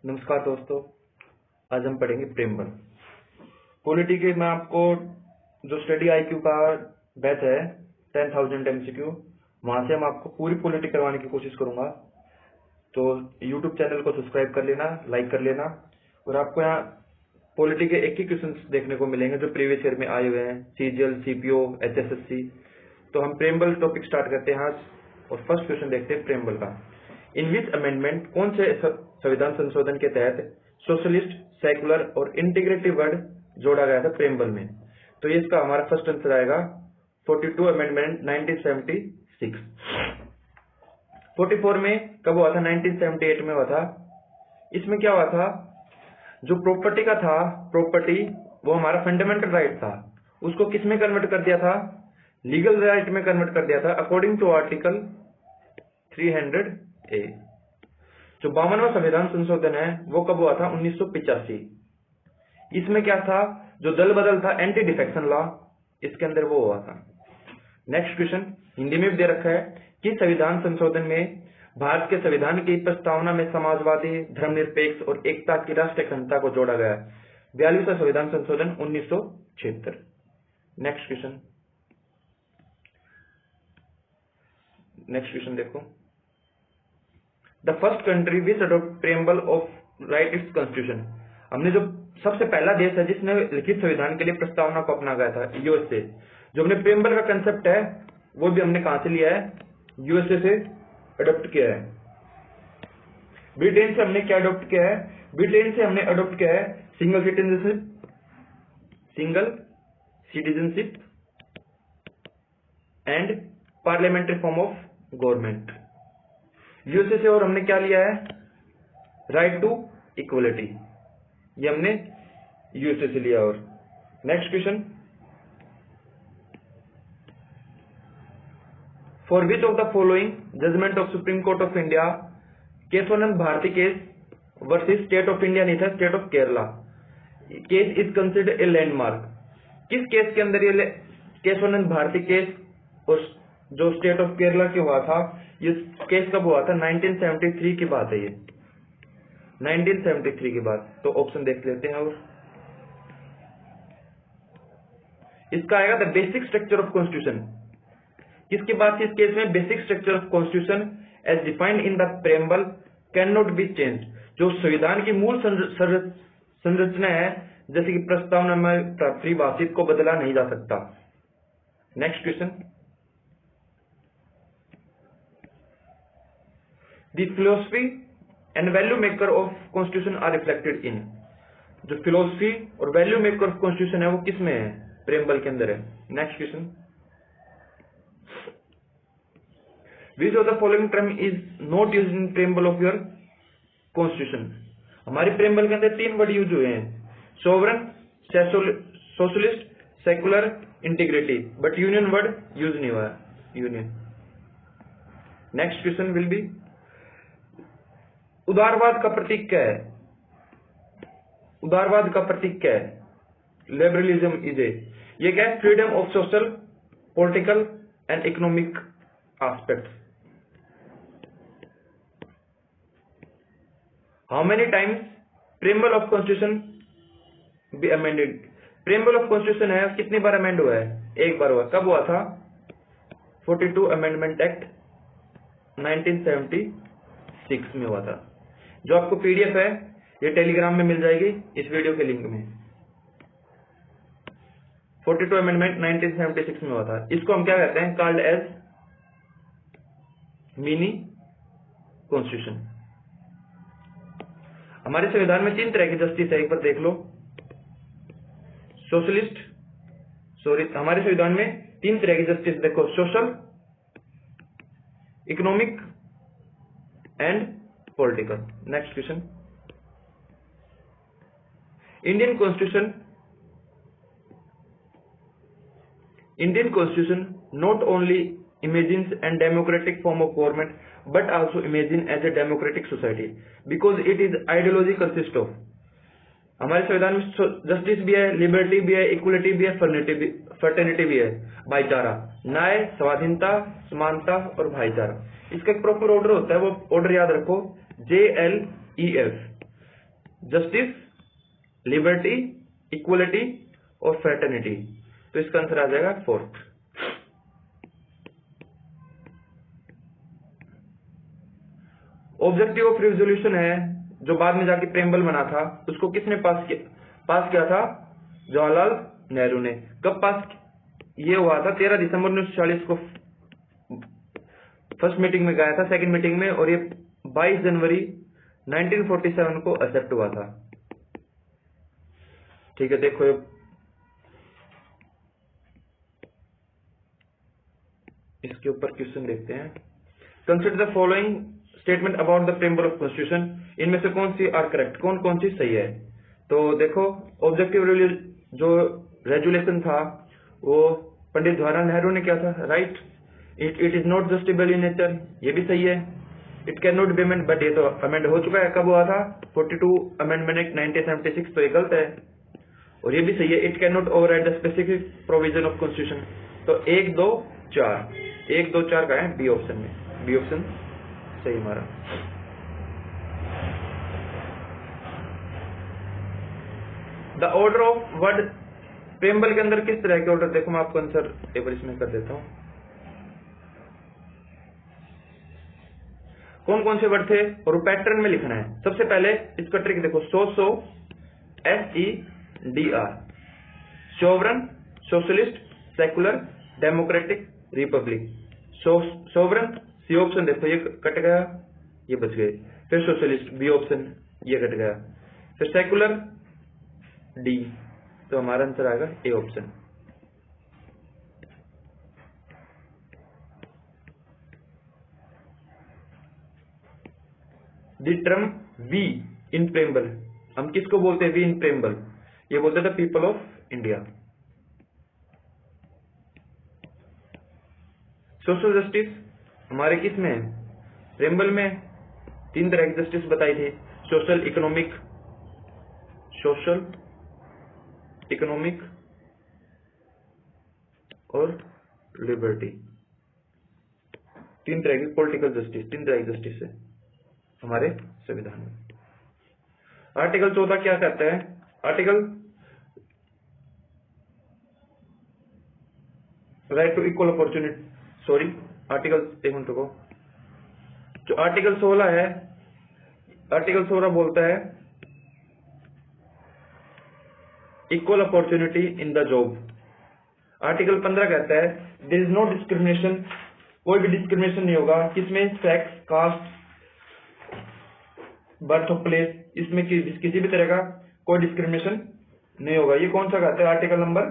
नमस्कार दोस्तों, आज हम पढ़ेंगे प्रेमबल पॉलिटी के। मैं आपको जो स्टडी आईक्यू का बैच है 10,000 MCQ, वहां से हम आपको पूरी पॉलिटी करवाने की कोशिश करूंगा। तो यूट्यूब चैनल को सब्सक्राइब कर लेना, लाइक कर लेना। और आपको यहाँ पॉलिटी के एक ही क्वेश्चन देखने को मिलेंगे जो प्रीवियस ईयर में आए हुए हैं, CGL, CPO, HSSC। तो हम प्रेमबल टॉपिक स्टार्ट करते हैं आज, और फर्स्ट क्वेश्चन देखते हैं प्रेमबल का। इन विच अमेंडमेंट, कौन से संविधान संशोधन के तहत सोशलिस्ट, सेकुलर और इंटीग्रेटिव वर्ड जोड़ा गया था प्रेमबल में? तो ये इसका हमारा फर्स्ट आंसर आएगा 42 अमेंडमेंट 1976। 44 में कब हुआ था? 1978 में हुआ था। इसमें क्या हुआ था, जो प्रॉपर्टी का था, प्रॉपर्टी वो हमारा फंडामेंटल राइट था, उसको किस में कन्वर्ट कर दिया था? लीगल राइट में कन्वर्ट कर दिया था, अकॉर्डिंग टू आर्टिकल 300A। जो 52वां संविधान संशोधन है वो कब हुआ था? 1985। इसमें क्या था, जो दल बदल था, एंटी डिफेक्शन लॉ, इसके अंदर वो हुआ था। नेक्स्ट क्वेश्चन हिंदी में भी दे रखा है कि संविधान संशोधन में भारत के संविधान की प्रस्तावना में समाजवादी, धर्मनिरपेक्ष और एकता की राष्ट्रीय अखंडता को जोड़ा गया। 42वां संविधान संशोधन 1976। नेक्स्ट क्वेश्चन देखो। The first country which adopt preamble of right its constitution. हमने जो सबसे पहला देश है जिसने लिखित संविधान के लिए प्रस्तावना को अपना गया था, USA। जो हमने प्रेमबल का कंसेप्ट है वो भी हमने कहां से लिया है? USA से अडॉप्ट किया है। ब्रिटेन से हमने क्या अडॉप्ट किया है? ब्रिटेन से हमने अडॉप्ट किया है single citizenship and parliamentary form of government. USA से और हमने क्या लिया है? राइट टू इक्वलिटी, ये हमने USA से लिया। और next question, for which of the following judgement of Supreme Court of India Kesavananda Bharati case versus state of India नहीं था, state of Kerala case is considered a landmark. किस केस के अंदर ये केशवानंद भारती केस और जो स्टेट ऑफ केरला के हुआ था, ये केस कब हुआ था? 1973 की बात है ये, 1973 की बात। तो ऑप्शन देख लेते हैं। और इसका आएगा the basic structure of constitution. किसकी बात थी इस केस में? Basic structure of constitution as defined in the preamble can not be change. जो संविधान की मूल संरचना है, जैसे कि प्रस्तावना में परिभाषित, को बदला नहीं जा सकता। Next question, the philosophy and value maker of constitution are reflected in. जो फिलोसफी और वैल्यू मेकर ऑफ कॉन्स्टिट्यूशन है वो किसमें है? प्रेमबल के अंदर है। Next question, which of the following term is not used in preamble of your constitution. हमारे प्रेमबल के अंदर 3 वर्ड यूज हुए हैं, sovereign, socialist, secular, integrity, but union word use नहीं हुआ है, union. Next question will be, उदारवाद का प्रतीक क्या है? उदारवाद का प्रतीक क्या है? लिबरलिज्म इज ए, ये क्या है? Freedom of social, political and economic aspect. How many times preamble of constitution be amended? Preamble of constitution है, कितनी बार अमेंड हुआ है? एक बार हुआ। कब हुआ था? 42 अमेंडमेंट एक्ट 1976 में हुआ था। जो आपको PDF है ये टेलीग्राम में मिल जाएगी इस वीडियो के लिंक में। 42 अमेंडमेंट 1976 में हुआ था। इसको हम क्या कहते हैं? Called as mini constitution. हमारे संविधान में 3 तरह की जस्टिस है, एक बार देख लो। सोशलिस्ट, हमारे संविधान में 3 तरह की जस्टिस देखो, social, economic and political. Next question, Indian constitution not only imagines and democratic form of government but also imagine as a democratic society because it is ideology consist of। हमारे संविधान में justice भी है, liberty भी है, equality भी है, fraternity भी है, भाईचारा, न्याय, स्वाधीनता, समानता और भाईचारा। इसका एक प्रॉपर ऑर्डर होता है, वो ऑर्डर याद रखो, JLEF। जस्टिस, लिबर्टी, इक्वलिटी और फ्रेटर्निटी। तो इसका आंसर आ जाएगा फोर्थ। ऑब्जेक्टिव ऑफ रिजोल्यूशन है जो बाद में जाके प्रेमबल बना था, उसको किसने पास किया था? जवाहरलाल नेहरू ने। कब पास ये हुआ था? 13 दिसंबर 1940 को फर्स्ट मीटिंग में गया था, सेकंड मीटिंग में, और ये 22 जनवरी 1947 को एक्सेप्ट हुआ था। ठीक है, देखो इसके ऊपर क्वेश्चन देखते हैं। Consider the following statement about the preamble of constitution. इनमें से कौन सी आर करेक्ट, कौन कौन सी सही है? तो देखो, ऑब्जेक्टिव जो रेजुलेशन था वो पंडित जवाहरलाल नेहरू ने किया था, right. It is not justiciable in nature, ये भी सही है। It can not be amend, but ये तो अमेंड हो चुका है। कब हुआ था? 42 अमेंडमेंट एक्ट 1976, तो ये गलत है। और ये भी सही है, it can not override the specific provision of constitution. तो 1, 2, 4, 1, 2, 4 का है बी ऑप्शन में। बी ऑप्शन सही हमारा। The order of word preamble के अंदर किस तरह के ऑर्डर, देखो मैं आपको आंसर एक बार इसमें कर देता हूं। कौन कौन से वर्ड थे और पैटर्न में लिखना है। सबसे पहले इसका ट्रिक देखो, so SEDR, sovereign, socialist, secular, democratic, republic. Sovereign C option, देखो ये कट गया, ये बच गए। फिर सोशलिस्ट बी ऑप्शन, ये कट गया। फिर सेकुलर डी, तो हमारा आंसर आएगा A option. The term we in preamble, हम किसको बोलते हैं वी इन प्रेम्बल? ये बोलते थे people of India. Social justice हमारे किस में है? प्रेम्बल में 3 तरह की जस्टिस बताई थी, सोशल, इकोनॉमिक और लिबर्टी। 3 तरह की पॉलिटिकल जस्टिस, 3 तरह की जस्टिस है हमारे संविधान में। आर्टिकल 14 क्या कहता है? Article right to equal opportunity, sorry article, एक मिनट रुको। जो आर्टिकल 16 है, आर्टिकल 16 बोलता है equal opportunity in the job. Article 15 कहता है देयर इज नो डिस्क्रिमिनेशन, कोई भी डिस्क्रिमिनेशन नहीं होगा। किसमें? Sex, caste, birth of place, इसमें किसी भी तरह का कोई डिस्क्रिमिनेशन नहीं होगा। ये कौन सा कहता है? Article number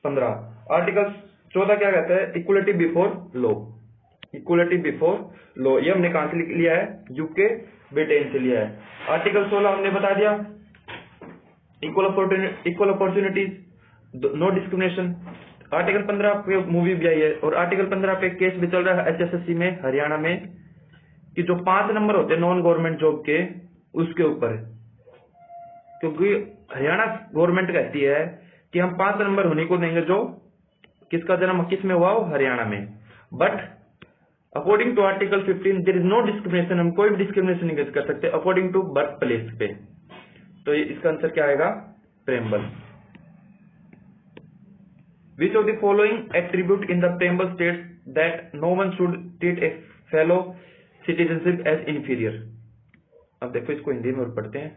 15। आर्टिकल 14 क्या कहता है? Equality before law, equality before law. ये हमने कहां से लिया है? यूके, ब्रिटेन से लिया है। आर्टिकल 16 हमने बता दिया, equal opportunities, no discrimination. Article 15 पे मूवी भी आई है, और आर्टिकल 15 पे केस भी चल रहा है HSSC में हरियाणा में, कि जो 5 नंबर होते हैं नॉन गवर्नमेंट जॉब के, उसके ऊपर है। क्योंकि हरियाणा गवर्नमेंट कहती है कि हम 5 नंबर होने को देंगे जो किसका जन्म किस में हुआ हो, हरियाणा में। But according to article 15 there is no discrimination, हम कोई भी डिस्क्रिमिनेशन नहीं कर सकते अकॉर्डिंग टू बर्थ प्लेस पे। तो इसका आंसर क्या आएगा? Preamble. Which of the following attribute in the preamble states that no one should treat a fellow citizenship as inferior? अब देखो इसको हिंदी में और पढ़ते हैं।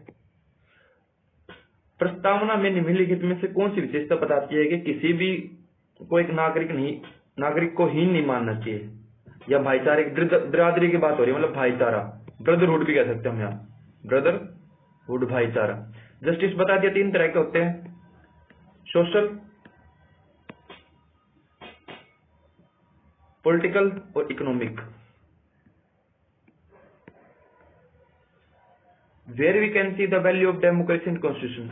प्रस्तावना में निम्नलिखित में से कौन सी विशेषता बताती है कि किसी भी को एक नागरिक को हीन नहीं मानना चाहिए, या भाईचारे बिरादरी की बात हो रही है, मतलब भाईचारा, ब्रदरहुड भी कह सकते हैं हम यहाँ, ब्रदरहुड, भाईचारा। जस्टिस बता दिया 3 तरह के होते हैं, सोशल, पॉलिटिकल और economic. Where we can see the value of democracy in constitution.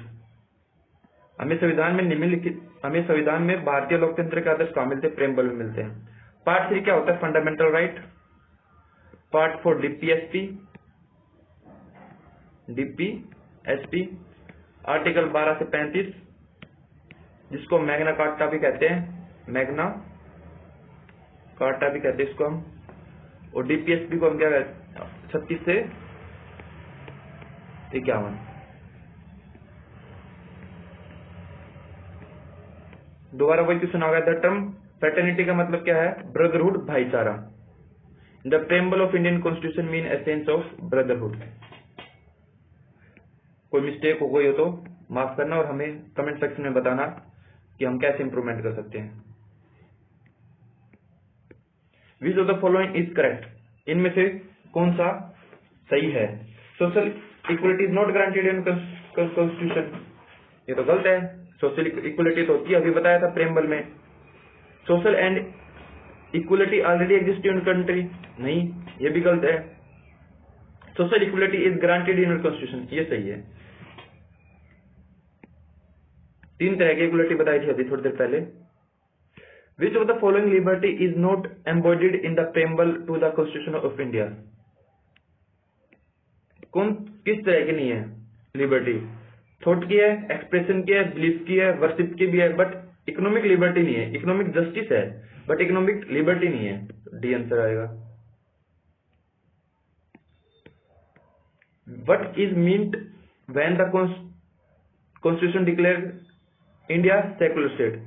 हमें संविधान में भारतीय लोकतंत्र के आदर्श कहाँ मिलते हैं? प्रेम्बल में मिलते हैं। पार्ट 3 क्या होता है? Fundamental right. Part 4 DPSP, article 12 से 35, जिसको मैग्ना कार्टा भी कहते हैं, मैग्ना कार्टा भी कहते हैं इसको हम, और डीपीएसपी को हम क्या कहते हैं? 36 से 51। दोबारा वही क्वेश्चन आ गया। द टर्म फ्रेटर्निटी का मतलब क्या है? ब्रदरहुड, भाईचारा। The preamble of Indian constitution mean essence of brotherhood. कोई मिस्टेक हो गई हो तो माफ करना और हमें कमेंट सेक्शन में बताना कि हम कैसे इंप्रूवमेंट कर सकते हैं। विच of the following is correct? इनमें से कौन सा सही है? Social equality is not granted in constitution, ये तो गलत है। सोशल इक्वलिटी तो होती है, अभी बताया था प्रेम्बल में। Social and equality already exist in country, नहीं, ये भी गलत है। Social equality is granted in constitution, ये सही है। 3 तरह की इक्वलिटी बताई थी अभी थोड़ी देर पहले। Which of the following liberty is not embodied in the preamble to the Constitution of India? किस तरह की नहीं है लिबर्टी? थॉट की है, एक्सप्रेशन की है, बिलीफ की है, वर्शिप की भी है, बट इकोनॉमिक लिबर्टी नहीं है। इकोनॉमिक जस्टिस है बट इकोनॉमिक लिबर्टी नहीं है। डी आंसर आएगा। What is meant when the Constitution declared India secular state?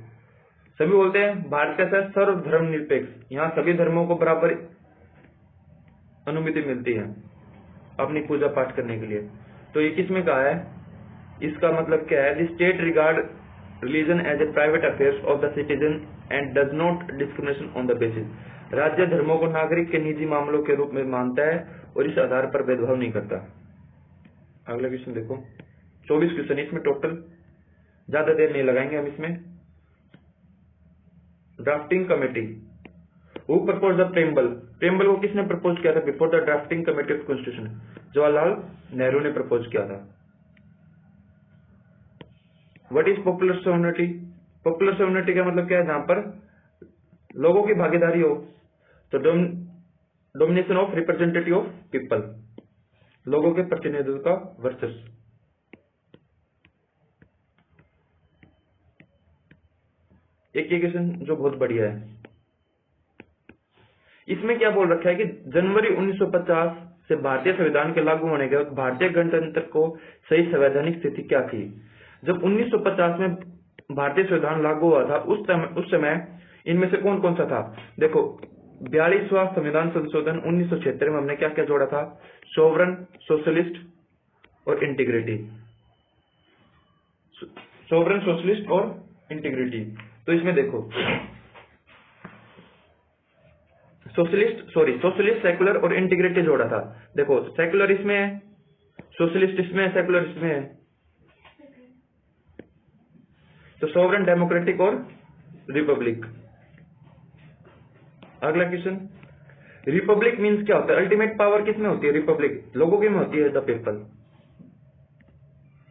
सभी बोलते हैं भारत कैसा है? सर्वधर्म निरपेक्ष, यहाँ सभी धर्मों को बराबर अनुमति मिलती है अपनी पूजा पाठ करने के लिए। तो ये किसमें कहा है? इसका मतलब क्या है? The state regard religion as a private affairs of the citizen and does not discrimination on the basis. राज्य धर्मों को नागरिक के निजी मामलों के रूप में मानता है और इस आधार पर भेदभाव नहीं करता। अगला क्वेश्चन देखो, 24 क्वेश्चन इसमें टोटल, ज्यादा देर नहीं लगाएंगे हम इसमें। Drafting committee, who propose the preamble? Preamble को किसने प्रपोज किया था before the drafting committee of constitution? Jawaharlal Nehru ने प्रपोज किया था। What is popular sovereignty? Popular sovereignty का मतलब क्या है? जहां पर लोगों की भागीदारी हो, तो domination of representative of people, लोगों के प्रतिनिधित्व का वर्चस्व। एक क्वेश्चन जो बहुत बढ़िया है, इसमें क्या बोल रखा है कि जनवरी 1950 से भारतीय संविधान के लागू होने के वक्त भारतीय गणतंत्र को सही संवैधानिक स्थिति क्या थी? जब 1950 में भारतीय संविधान लागू हुआ था उस समय इनमें से कौन कौन सा था? देखो, 42वां संविधान संशोधन 1976 में हमने क्या क्या जोड़ा था? सोवरन, सोशलिस्ट और इंटीग्रिटी। सोवरन, सोशलिस्ट और इंटीग्रिटी। तो इसमें देखो, सोशलिस्ट, सेकुलर और इंटीग्रिटी जोड़ा था। देखो, सेकुलर इसमें है, सोशलिस्ट इसमें है, सेकुलर इसमें है। तो सोवरन, डेमोक्रेटिक और रिपब्लिक। अगला क्वेश्चन, रिपब्लिक मीन्स क्या होता है? अल्टीमेट पावर किसमें होती है? रिपब्लिक, लोगों की में होती है, the people.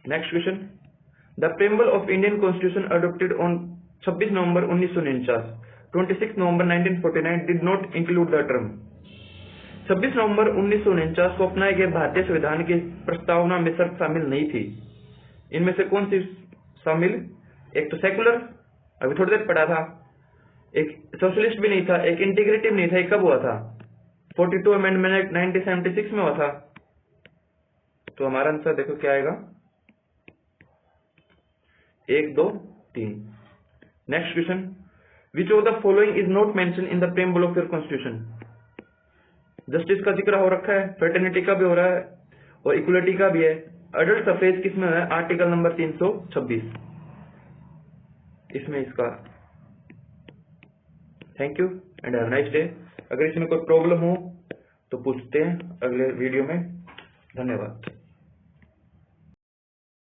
Next question, the preamble of Indian constitution adopted on 26 November 1949, 26 November 1949 did not include the term. 26 नवंबर 1949 को अपनाए गए भारतीय संविधान की प्रस्तावना में शर्त शामिल नहीं थी। इनमें से कौन सी शामिल? एक तो सेकुलर, अभी थोड़ी देर पढ़ा था, एक सोशलिस्ट भी नहीं था, एक इंटीग्रेटिव नहीं था। एक कब हुआ था? 42 अमेंडमेंट 1976 में हुआ था। तो हमारा आंसर देखो क्या आएगा, 1, 2, 3। Next question, which of the following is not mention in the preamble of your constitution? Justice का जिक्र हो रखा है, फ्रेटर्निटी का भी हो रहा है और इक्वलिटी का भी है। अडल्ट सफेज किसमें है? आर्टिकल नंबर 326 इसमें इसका। Thank you and have a nice day. अगर इसमें कोई प्रॉब्लम हो तो पूछते हैं अगले वीडियो में। धन्यवाद।